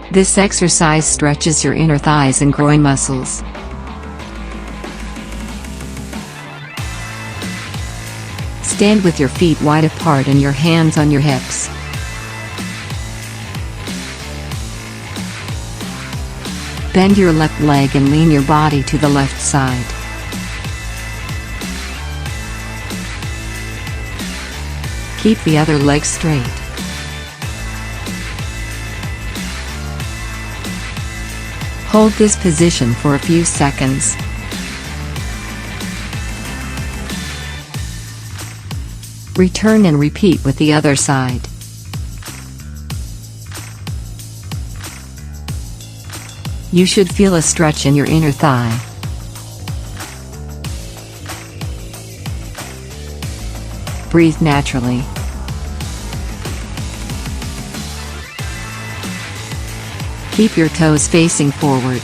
This exercise stretches your inner thighs and groin muscles. Stand with your feet wide apart and your hands on your hips. Bend your left leg and lean your body to the left side. Keep the other leg straight. Hold this position for a few seconds. Return and repeat with the other side. You should feel a stretch in your inner thigh. Breathe naturally. Keep your toes facing forward.